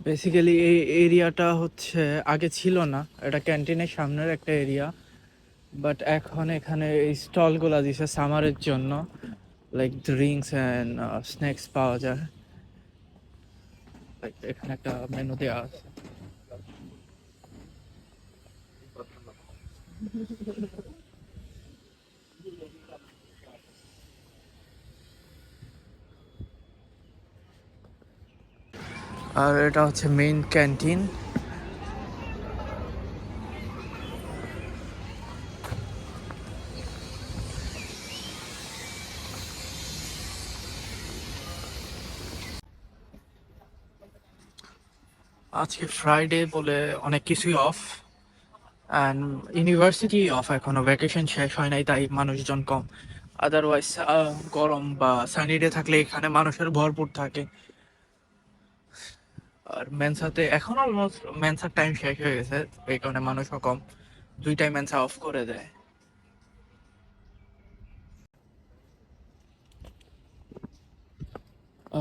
Basically এই এরিয়াটা হচ্ছে আগে ছিল না, এটা ক্যান্টিনের সামনের একটা এরিয়া, বাট এখন এখানে এই স্টলগুলো দিছে সামারের জন্য, লাইক ড্রিঙ্কস অ্যান্ড স্ন্যাক্স পাওয়া যায়। লাইক এখানে একটা মেনু দেওয়া আছে। আর এটা হচ্ছে মেইন ক্যান্টিন। আজকে ফ্রাইডে বলে অনেক কিছুই অফ, অ্যান্ড ইউনিভার্সিটি অফ, এখনো ভ্যাকেশন শেষ হয় নাই তাই মানুষজন কম। আদারওয়াইজ গরম বা সানি ডে থাকলে এখানে মানুষের ভরপুর থাকে। আর মেনসাতে এখন অলমোস্ট মেনসার টাইম শেষ হয়ে গেছে, এই কারণে মানুষও কম, দুইটাই মেনসা অফ করে দেয়।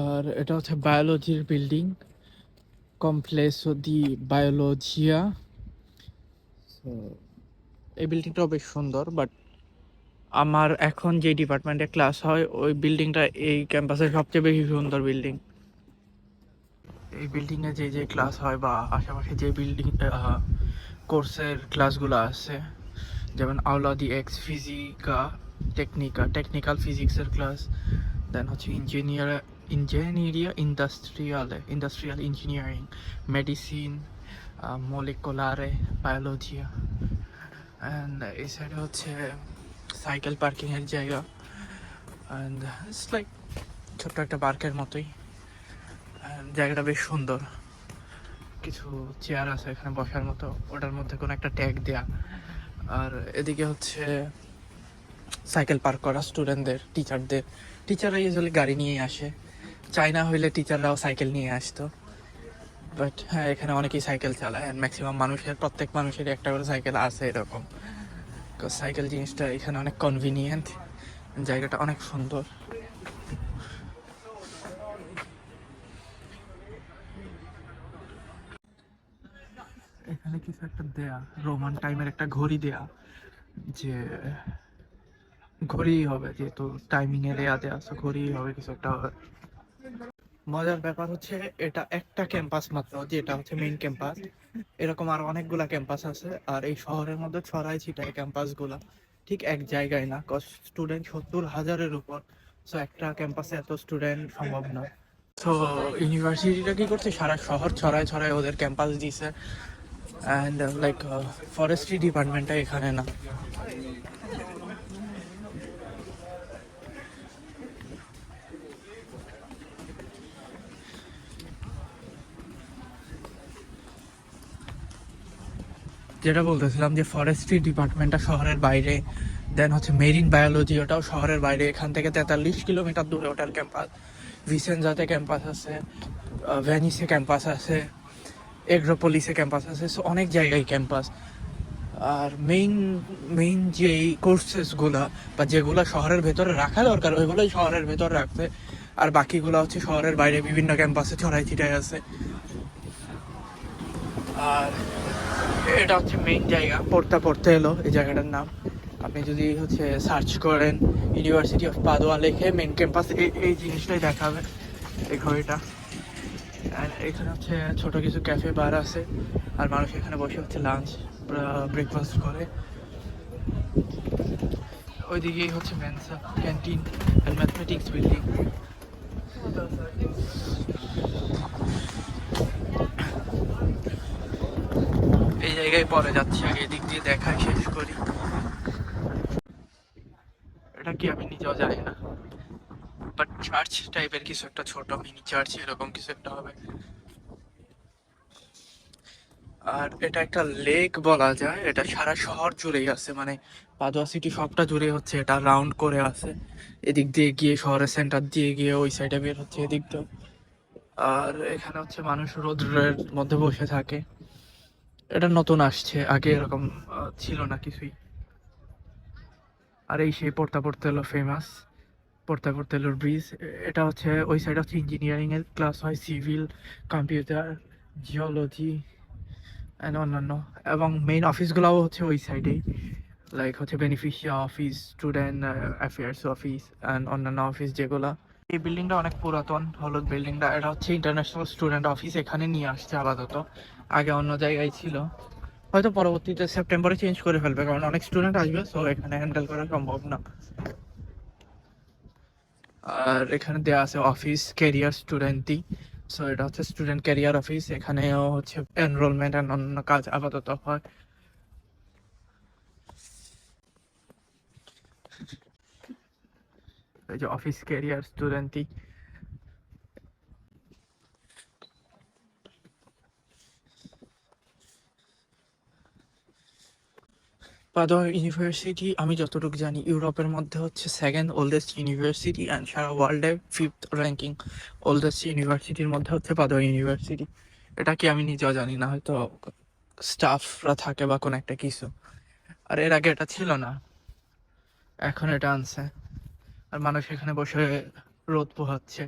আর এটা হচ্ছে বায়োলজির বিল্ডিং, কমপ্লেক্সো দি বায়োলজিয়া। এই বিল্ডিংটাও বেশ সুন্দর, বাট আমার এখন যে ডিপার্টমেন্টে ক্লাস হয় ওই বিল্ডিংটা এই ক্যাম্পাসের সবচেয়ে বেশি সুন্দর বিল্ডিং। এই বিল্ডিংয়ে যে যে ক্লাস হয় বা আশেপাশে যে বিল্ডিং কোর্সের ক্লাসগুলো আছে, যেমন আওলা দি এক্স ফিজিকা টেকনিক্যাল ফিজিক্সের ক্লাস, দেন হচ্ছে ইন্ডাস্ট্রিয়াল ইঞ্জিনিয়ারিং, মেডিসিন, মলিকুলারে বায়োলজিয়া, অ্যান্ড এই সাইডে হচ্ছে সাইকেল পার্কিংয়ের জায়গা, অ্যান্ড ইটস লাইক ছোট্ট একটা পার্কের মতোই। জায়গাটা বেশ সুন্দর, কিছু চেয়ার আছে এখানে বসার মতো, ওটার মধ্যে কোনো একটা ট্যাগ দেয়া। আর এদিকে হচ্ছে সাইকেল পার্ক করা স্টুডেন্টদের, টিচাররা ইউজুয়ালি গাড়ি নিয়ে আসে, চাইনা হইলে টিচাররাও সাইকেল নিয়ে আসতো। বাট হ্যাঁ, এখানে অনেকেই সাইকেল চালায়, অ্যান্ড ম্যাক্সিমাম প্রত্যেক মানুষেরই একটা করে সাইকেল আছে এরকম। সাইকেল জিনিসটা এখানে অনেক কনভিনিয়েন্ট, জায়গাটা অনেক সুন্দর। এখানে কিছু একটা দেয়া, রোমান টাইমের একটা ঘড়ি দেয়া, যে ঘড়ি হবে, যেহেতু টাইমিং এর দেয়া আছে, ঘড়ি হবে, কিছু একটা হবে। মজার ব্যাপার হচ্ছে এটা একটা ক্যাম্পাস মাত্র, যেটা হচ্ছে মেইন ক্যাম্পাস। এরকম আর অনেকগুলা ক্যাম্পাস আছে, আর এই শহরের মধ্যে ছড়াই ছিটাই ক্যাম্পাস গুলা, ঠিক এক জায়গায় না। স্টুডেন্ট 70,000-এর উপর, সো একটা ক্যাম্পাসে এত স্টুডেন্ট সম্ভব না। তো ইউনিভার্সিটিটা কি করছে, সারা শহর ছড়ায় ছড়ায় ওদের ক্যাম্পাস দিছে, অ্যান্ড লাইক ফরেস্ট্রি ডিপার্টমেন্টটা এখানে না। যেটা বলতেছিলাম যে ফরেস্ট্রি ডিপার্টমেন্টটা শহরের বাইরে, দেন হচ্ছে মেরিন বায়োলজি, ওটাও শহরের বাইরে, এখান থেকে 43 কিলোমিটার দূরে ওটার ক্যাম্পাস। ভিসেনজাতে ক্যাম্পাস আছে, ভ্যানিসে ক্যাম্পাস আছে, এগ্রোপোলিসে ক্যাম্পাস আছে, সো অনেক জায়গায় ক্যাম্পাস। আর মেইন মেইন যে কোর্সেসগুলা বা যেগুলো শহরের ভেতরে রাখা দরকার ওইগুলোই শহরের ভেতর রাখছে, আর বাকিগুলো হচ্ছে শহরের বাইরে বিভিন্ন ক্যাম্পাসে ছড়াই ছিটাই আছে। আর এটা হচ্ছে মেইন জায়গা, পড়তে এলো এই জায়গাটার নাম। আপনি যদি হচ্ছে সার্চ করেন ইউনিভার্সিটি অফ পাদুয়া লেখে মেইন ক্যাম্পাস, এই জিনিসটাই দেখাবে, এই ঘড়িটা। আর এখানে হচ্ছে ছোট কিছু ক্যাফে বার আছে, আর মানুষ এখানে বসে হচ্ছে লাঞ্চ ব্রেকফাস্ট করে। ওইদিকেই হচ্ছে Mensa, canteen and mathematics building. এই জায়গায় পরে যাচ্ছি, আগে এদিক দিয়ে দেখাই শেষ করি। এটা কি আমি নিজেও জানি না, বাট চার্চ টাইপের কিছু একটা, ছোট মিনি চার্চ এরকম কিছু একটা হবে। আর এটা একটা লেক বলা যায়, এটা সারা শহর জুড়েই আছে, মানে পাদুয়া সিটি সবটা জুড়ে হচ্ছে, এটা রাউন্ড করে আছে, এদিক দিয়ে গিয়ে শহরের সেন্টার দিয়ে গিয়ে ওই সাইডে বের হচ্ছে এদিক দিয়ে। আর এখানে হচ্ছে মানুষ রোদ্রের মধ্যে বসে থাকে, এটা নতুন আসছে, আগে এরকম ছিল না কিছুই। আর এই সেই পড়তে এলো ফেমাস, পড়তে এলোর ব্রিজ। এটা হচ্ছে ওই সাইড হচ্ছে ইঞ্জিনিয়ারিং এর ক্লাস হয়, সিভিল, কম্পিউটার, জিওলজি অ্যান্ড অন্যান্য, এবং মেইন অফিসগুলোও হচ্ছে ওই সাইডেই, লাইক হচ্ছে beneficiary office, student affairs office and অন্যান্য অফিস যেগুলো। এই বিল্ডিংটা অনেক পুরাতন, হলুদ বিল্ডিংটা, এটা হচ্ছে ইন্টারন্যাশনাল স্টুডেন্ট অফিস, এখানে নিয়ে আসছে আপাতত, আগে অন্য জায়গায় ছিল, হয়তো পরবর্তীতে সেপ্টেম্বরে চেঞ্জ করে ফেলবে কারণ অনেক স্টুডেন্ট আসবে, সো এখানে হ্যান্ডেল করা সম্ভব না। আর এখানে দেওয়া আছে অফিস ক্যারিয়ার স্টুডেন্টই, সো এটা হচ্ছে স্টুডেন্ট ক্যারিয়ার অফিস, এখানেও হচ্ছে এনরোলমেন্ট আর অন্য কাজ আপাতত হয়। এই যে অফিস ক্যারিয়ার স্টুডেন্টই। পাদোয়া ইউনিভার্সিটি আমি যতটুকু জানি ইউরোপের মধ্যে হচ্ছে সেকেন্ড ওল্ডেস্ট ইউনিভার্সিটি অ্যান্ড সারা ওয়ার্ল্ডে ফিফথ র্যাঙ্কিং ওল্ডেস্ট ইউনিভার্সিটির মধ্যে হচ্ছে পাদোয়া ইউনিভার্সিটি। এটা কি আমি নিজেও জানি না, হয়তো স্টাফরা থাকে বা কোনো একটা কিছু। আর এর আগে এটা ছিল না, এখন এটা আনছে, আর মানুষ এখানে বসে রোদ পোহাচ্ছে।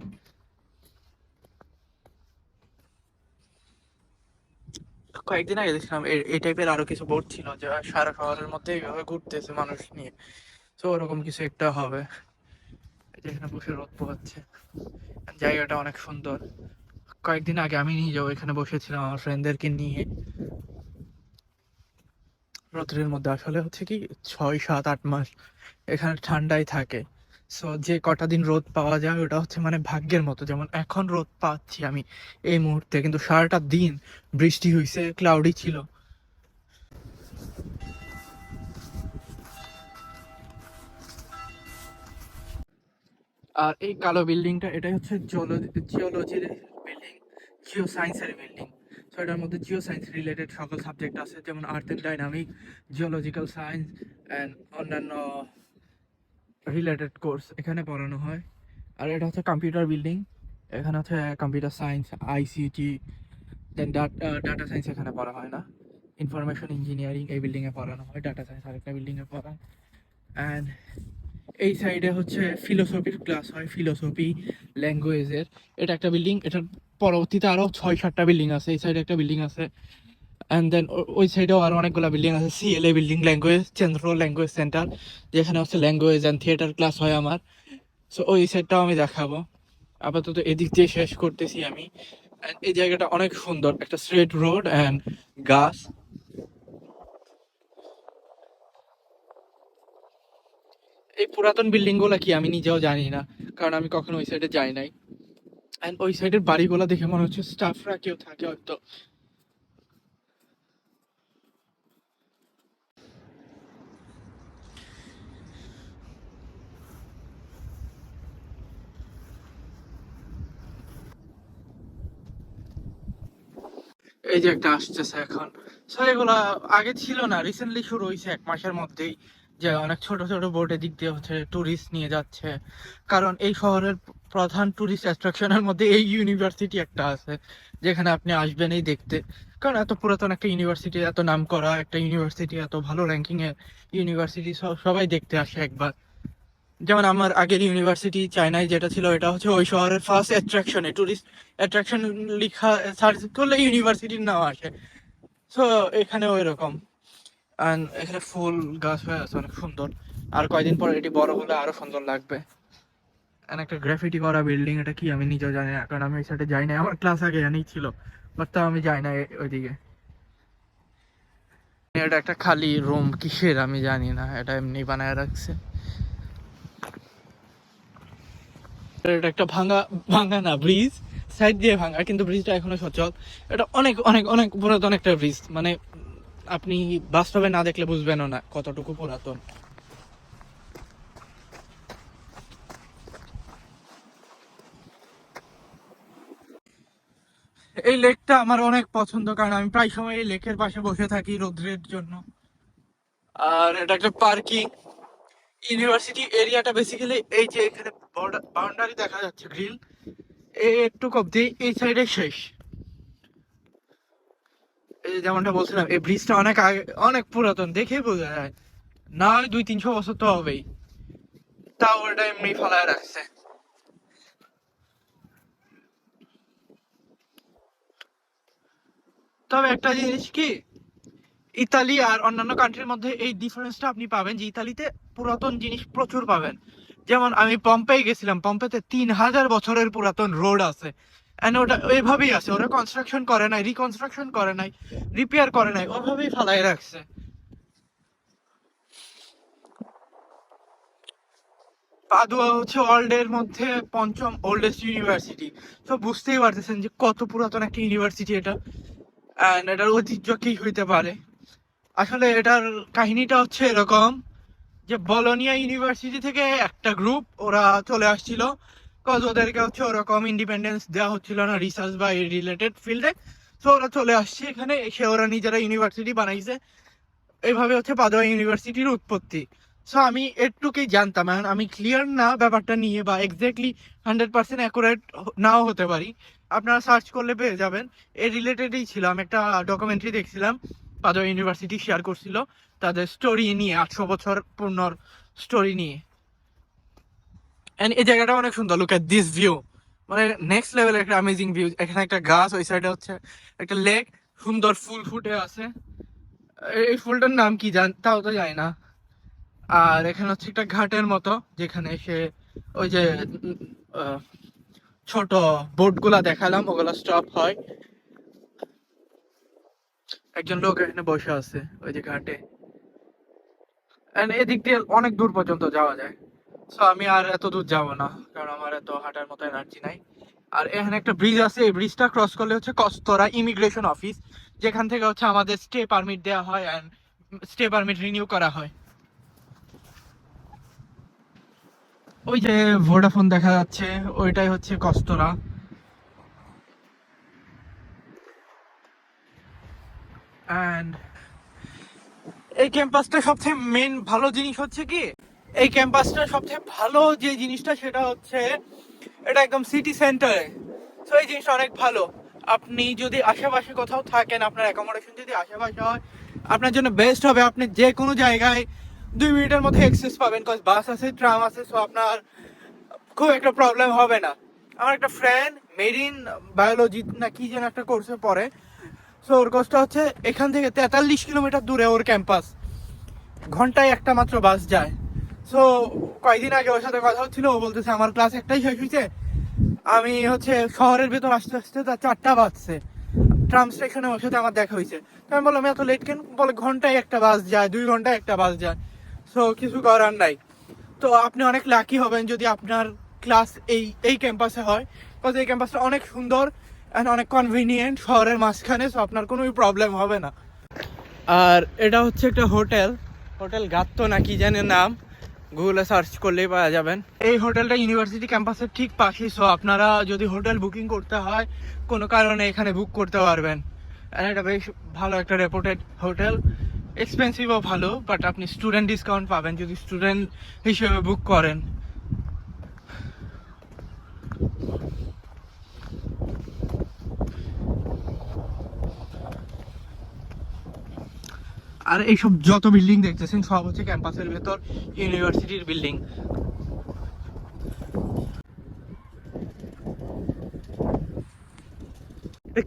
কয়েকদিন আগে দেখছিলাম এই টাইপের আরো কিছু বোর্ড ছিল যে সারা শহরের মধ্যে এইভাবে ঘুরতেছে মানুষ নিয়ে, তো ওরকম কিছু একটা হবে, যেখানে বসে রোদ পোহাচ্ছে। জায়গাটা অনেক সুন্দর। কয়েকদিন আগে আমি নিজেও এখানে বসেছিলাম আমার ফ্রেন্ডদেরকে নিয়ে, রোদ্রের মধ্যে। আসলে হচ্ছে কি 6, 7, 8 মাস এখানে ঠান্ডাই থাকে, সো যে কটা দিন রোদ পাওয়া যায় ওটা হচ্ছে মানে ভাগ্যের মতো। যেমন এখন রোদ পাচ্ছি আমি এই মুহূর্তে, কিন্তু সারাটা দিন বৃষ্টি হয়েছে, ক্লাউডি ছিল। আর এই কালো বিল্ডিংটা, এটাই হচ্ছে জিওলজির বিল্ডিং, জিও সায়েন্সের বিল্ডিং। তো এটার মধ্যে জিও সায়েন্স রিলেটেড সকল সাবজেক্ট আছে, যেমন আর্থ and dynamic, geological science and অন্যান্য রিলেটেড কোর্স এখানে পড়ানো হয়। আর এটা হচ্ছে কম্পিউটার বিল্ডিং, এখানে হচ্ছে computer science, ICT, then data science এখানে পড়া হয় না, ইনফরমেশন ইঞ্জিনিয়ারিং এই বিল্ডিংয়ে পড়ানো হয়, ডাটা সায়েন্স আরেকটা বিল্ডিংয়ে পড়ায়। অ্যান্ড এই সাইডে হচ্ছে ফিলোসফির ক্লাস হয়, ফিলোসফি ল্যাঙ্গুয়েজের। এটা একটা বিল্ডিং, এটার পরবর্তীতে আরও 6, 7টা বিল্ডিং আছে, এই সাইডে একটা বিল্ডিং আছে, অ্যান্ড দেন ওই সাইডেও আরও অনেকগুলো বিল্ডিং আছে। CLA building, language central language centre, যেখানে হচ্ছে ল্যাঙ্গুয়েজ অ্যান্ড থিয়েটার ক্লাস হয় আমার। সো ওই সাইডটাও আমি দেখাবো, আপাতত এদিক দিয়ে শেষ করতেছি আমি। And এই জায়গাটা অনেক সুন্দর, একটা স্ট্রেট রোড অ্যান্ড গাছ। এই পুরাতন বিল্ডিং গুলা কি আমি নিজেও জানি না, কারণ আমি কখনো ওই সাইডে যাই নাই। অ্যান্ড ওই সাইডের বাড়িগুলো দেখে মনে হচ্ছে স্টাফরা কেউ থাকে হয়তো। এই যে একটা আসতেছে এখন, সো এগুলা আগে ছিল না, রিসেন্টলি শুরু হয়েছে 1 মাসের মধ্যেই, যে অনেক ছোট ছোট বোর্ডে দিক দিয়ে হচ্ছে ট্যুরিস্ট নিয়ে যাচ্ছে। কারণ এই শহরের প্রধান ট্যুরিস্ট অ্যাট্রাকশনের মধ্যে এই ইউনিভার্সিটি একটা আছে, যেখানে আপনি আসবেন এই দেখতে। কারণ এত পুরাতন একটা ইউনিভার্সিটি, এত নাম করা একটা ইউনিভার্সিটি, এত ভালো র্যাঙ্কিং এর ইউনিভার্সিটি, সবাই দেখতে আসে একবার। যেমন আমার আগের ইউনিভার্সিটি চায়নায় যেটা ছিল, এটা হচ্ছে ওই শহরের ফার্স্ট অ্যাট্রাকশনে, টুরিস্ট অ্যাট্রাকশন লিখা সার্চ করলে ইউনিভার্সিটির নাম আসে। সো এখানে ওই রকম। অ্যান্ড এখানে ফুল গাছ হয়ে আছে অনেক সুন্দর, আর কয়দিন পর এটি বড় হলে আরো সুন্দর লাগবে। এন্ড একটা গ্রাফিটি করা বিল্ডিং, এটা কি আমি নিজেও জানি না, কারণ আমি ওই সাইডে যাই না, আমার ক্লাস আগে জানিই ছিল, বাট তাও আমি যাই না ওইদিকে। এটা একটা খালি রুম, কিসের আমি জানি না, এটা এমনি বানায় রাখছে। এটা একটা ভাঙা, ভাঙা না ব্রিজ, সাইড দিয়ে ভাঙা, কিন্তু ব্রিজটা এখনো সচল। এটা অনেক অনেক অনেক পুরাতন একটা ব্রিজ, মানে আপনি বাস্তবে না দেখলে বুঝবেনও না কতটুকু পুরাতন। এই লেকটা আমার অনেক পছন্দ, কারণ আমি প্রায় সময় এই লেকের পাশে বসে থাকি রোদ্রের জন্য। আর এটা একটা পার্কিং, ইউনিভার্সিটি এরিয়াটা বেসিক্যালি এই যে এখানে বাউন্ডারি দেখা যাচ্ছে, গ্রিল এই একটু অব্দি, এই সাইডে শেষ। এই যেমনটা বলছিলাম, এই ব্রিজটা অনেক আগে, অনেক পুরাতন, দেখেই বোঝা যায় না হয় 200-300 বছর তো হবেই, তাও ওটা এমনি ফেলায় রাখছে। তবে একটা জিনিস কি, ইতালি আর অন্যান্য কান্ট্রির মধ্যে এই ডিফারেন্সটা আপনি পাবেন যে ইতালিতে পুরাতন জিনিস প্রচুর পাবেন। যেমন আমি পম্পেই গেছিলাম, পম্পেতে 3000 বছরের পুরাতন রোড আছে, এন্ড ওটা ওইভাবেই আছে, ওরা কনস্ট্রাকশন করে নাই, রিকনস্ট্রাকশন করে নাই, রিপেয়ার করে নাই, ওইভাবেই ফালাই রাখছে। পাদুয়া হচ্ছে ওয়ার্ল্ড এর মধ্যে পঞ্চম ওল্ডেস্ট ইউনিভার্সিটি। তো বুঝতেই পারতেছেন যে কত পুরাতন একটা ইউনিভার্সিটি এটা, এন্ড এটার ঐতিহ্য কি হইতে পারে। আসলে এটার কাহিনীটা হচ্ছে এরকম যে বলোনিয়া ইউনিভার্সিটি থেকে একটা গ্রুপ ওরা চলে আসছিল, কজ ওদেরকে হচ্ছে ওরকম ইন্ডিপেন্ডেন্স দেওয়া হচ্ছিল না রিসার্চ বা রিলেটেড ফিল্ডে। তো ওরা চলে আসছে এখানে, এসে ওরা নিজেরা ইউনিভার্সিটি বানাইছে। এইভাবে হচ্ছে পাদুয়া ইউনিভার্সিটির উৎপত্তি। সো আমি এটুকুই জানতাম, এখন আমি ক্লিয়ার না ব্যাপারটা নিয়ে, বা এক্স্যাক্টলি 100% অ্যাকুরেট নাও হতে পারি। আপনারা সার্চ করলে পেয়ে যাবেন। এর রিলেটেডই ছিল, আমি একটা ডকুমেন্টারি দেখছিলাম, পাদুয়া ইউনিভার্সিটি শেয়ার করছিল তাদের স্টোরি নিয়ে, 800 বছর পূর্ণর স্টোরি নিয়ে। এন্ড এই জায়গাটা অনেক সুন্দর, লুক এট দিস ভিউ, মানে নেক্সট লেভেলের একটা অ্যামেজিং ভিউ। এখানে একটা গাছ, ওই সাইডে হচ্ছে একটা লেক, সুন্দর ফুল ফুটে আছে। এই ফুলটার নাম কি তাও তো জানি না। আর এখানে হচ্ছে একটা ঘাটের মতো, যেখানে সে ওই যে আহ, ছোট বোট গুলা দেখালাম, ওগুলা স্টপ হয়। একজন লোক এখানে বসে আছে ওই যে ঘাটে, এন্ড এদিক দিয়ে অনেক দূর পর্যন্ত যাওয়া যায়। সো আমি আর এত দূর যাব না, কারণ আমার এত হাঁটার মতো এনার্জি নাই। আর এখানে একটা ব্রিজ আছে, এই ব্রিজটা ক্রস করলে হচ্ছে কস্তরা ইমিগ্রেশন অফিস, যেখান থেকে হচ্ছে আমাদের স্টে পারমিট দেওয়া হয় এন্ড স্টে পারমিট রিনিউ করা হয়। ওই যে ভোডাফোন দেখা যাচ্ছে, ওইটাই হচ্ছে কস্তরা। অ্যান্ড এই ক্যাম্পাসটা সবচেয়ে মেন ভালো জিনিস হচ্ছে কি, এই ক্যাম্পাসটা সবচেয়ে ভালো যে জিনিসটা সেটা হচ্ছে এটা একদম সিটি সেন্টারে। তো এই জিনিসটা অনেক ভালো। আপনি যদি আশেপাশে কোথাও থাকেন, আপনার অ্যাকোমোডেশন যদি আশেপাশে হয়, আপনার জন্য বেস্ট হবে। আপনি যে কোনো জায়গায় 2 মিনিটের মধ্যে অ্যাক্সেস পাবেন, কজ বাস আছে, ট্রাম আছে, সো আপনার খুব একটা প্রবলেম হবে না। আমার একটা ফ্রেন্ড মেরিন বায়োলজি না কি যেন একটা কোর্সে পড়ে, সো ওর কোর্সটা হচ্ছে এখান থেকে 43 কিলোমিটার দূরে ওর ক্যাম্পাস, ঘন্টায় একটা মাত্র বাস যায়। সো কয়েকদিন আগে ওর সাথে কথা হচ্ছিল, ও বলতেছে আমার ক্লাস একটাই শেষ হয়েছে, আমি হচ্ছে শহরের ভেতর আসতে আসতে তার 4টা বাজছে, ট্রাম স্টেশনে ওর সাথে আমার দেখা হয়েছে। তো আমি বললাম এত লেট কেন, বলে ঘন্টায় একটা বাস যায়, 2 ঘন্টায় একটা বাস যায়। সো কিছু করার নাই। তো আপনি অনেক লাকি হবেন যদি আপনার ক্লাস এই এই ক্যাম্পাসে হয়, বিকজ এই ক্যাম্পাসটা অনেক সুন্দর অ্যান্ড অনেক কনভিনিয়েন্ট, শহরের মাঝখানে, সো আপনার কোনো প্রবলেম হবে না। আর এটা হচ্ছে একটা হোটেল, হোটেল গাত্তো না কি জানে নাম, গুগলে সার্চ করলেই পাওয়া যাবেন। এই হোটেলটা ইউনিভার্সিটি ক্যাম্পাসের ঠিক পাশেই, সো আপনারা যদি হোটেল বুকিং করতে হয় কোনো কারণে এখানে বুক করতে পারবেন। আর এটা বেশ ভালো একটা রেপুটেড হোটেল, এক্সপেন্সিভও ভালো, বাট আপনি স্টুডেন্ট ডিসকাউন্ট পাবেন যদি স্টুডেন্ট হিসেবে বুক করেন। আর এইসব যত বিল্ডিং দেখতেছেন সব হচ্ছে ক্যাম্পাসের ভেতর ইউনিভার্সিটির বিল্ডিং।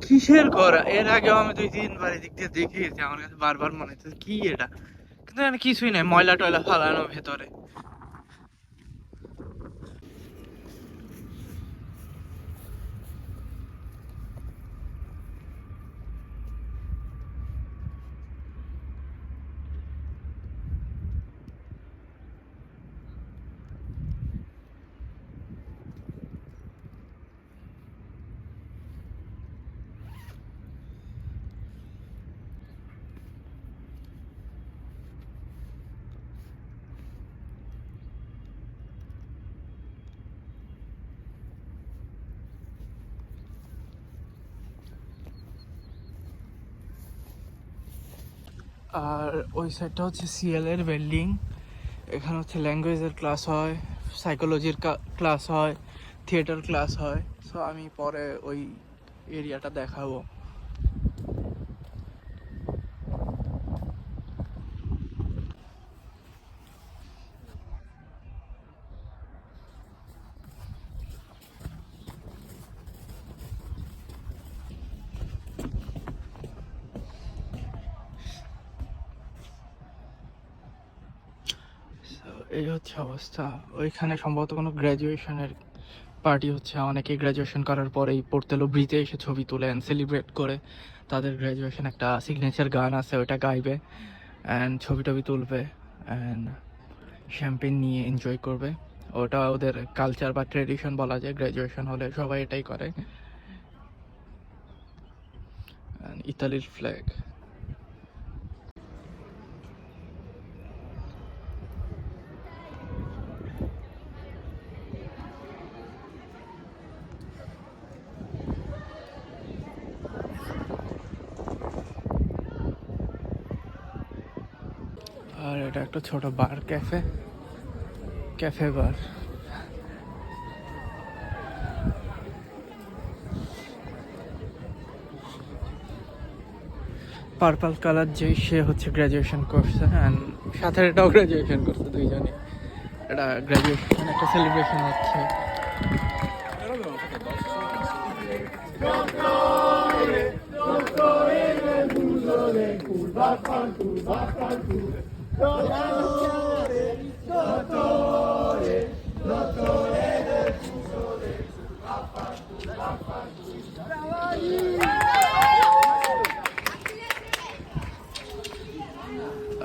কিসের করা, এর আগেও আমি 2-3 বার এদিক দিয়ে দেখিয়েছি, আমার কাছে বারবার মনে হচ্ছে কি এটা, কিন্তু এখানে কিছুই নাই, ময়লা টয়লা ফালানো ভেতরে। আর ওই সাইডটা হচ্ছে সিএল এর বিল্ডিং, এখানে হচ্ছে ল্যাঙ্গুয়েজের ক্লাস হয়, সাইকোলজির ক্লাস হয়, থিয়েটার ক্লাস হয়। সো আমি পরে ওই এরিয়াটা দেখাবো। এই হচ্ছে অবস্থা। ওইখানে সম্ভবত কোনো গ্র্যাজুয়েশনের পার্টি হচ্ছে। অনেকে গ্র্যাজুয়েশন করার পরেই পোর্তেলো ব্রিজে এসে ছবি তুলে অ্যান্ড সেলিব্রেট করে তাদের গ্র্যাজুয়েশন। একটা সিগনেচার গান আছে, ওইটা গাইবে অ্যান্ড ছবি টবি তুলবে অ্যান্ড শ্যাম্পেন নিয়ে এনজয় করবে। ওটা ওদের কালচার বা ট্রেডিশন বলা যায়। গ্র্যাজুয়েশন হলে সবাই এটাই করে। ইতালির ফ্ল্যাগ। আর এটা একটা ছোট বার, ক্যাফে বার। পার্পল কালার যে সে হচ্ছে গ্র্যাজুয়েশন করছে অ্যান্ড সাথে এটাও গ্র্যাজুয়েশন করছে দুইজনে। এটা গ্র্যাজুয়েশন একটা সেলিব্রেশন হচ্ছে।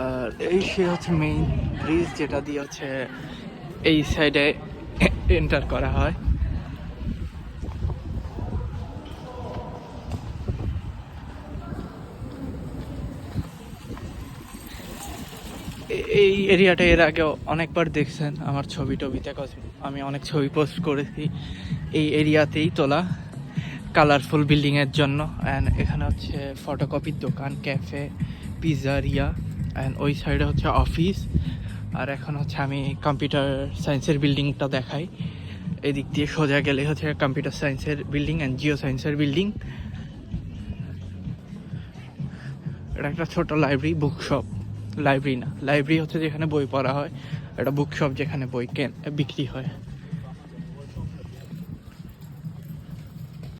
আর এই সে হচ্ছে মেইন ব্রিজ, যেটা দিয়ে হচ্ছে এই সাইডে এন্টার করা হয়। এই এরিয়াটা এর আগেও অনেকবার দেখছেন আমার ছবি টবিতে, আমি অনেক ছবি পোস্ট করেছি এই এরিয়াতেই তোলা কালারফুল বিল্ডিংয়ের জন্য। অ্যান্ড এখানে হচ্ছে ফটোকপির দোকান, ক্যাফে, পিজারিয়া অ্যান্ড ওই সাইডে হচ্ছে অফিস। আর এখন হচ্ছে আমি কম্পিউটার সায়েন্সের বিল্ডিংটা দেখাই। এদিক দিয়ে সোজা গেলে হচ্ছে কম্পিউটার সায়েন্সের বিল্ডিং অ্যান্ড জিও সায়েন্সের বিল্ডিং। এটা একটা ছোট লাইব্রেরি, বুকশপ। লাইব্রেরি না, লাইব্রেরি হচ্ছে যেখানে বই পড়া হয়, এটা বুকশপ যেখানে বই বিক্রি হয়।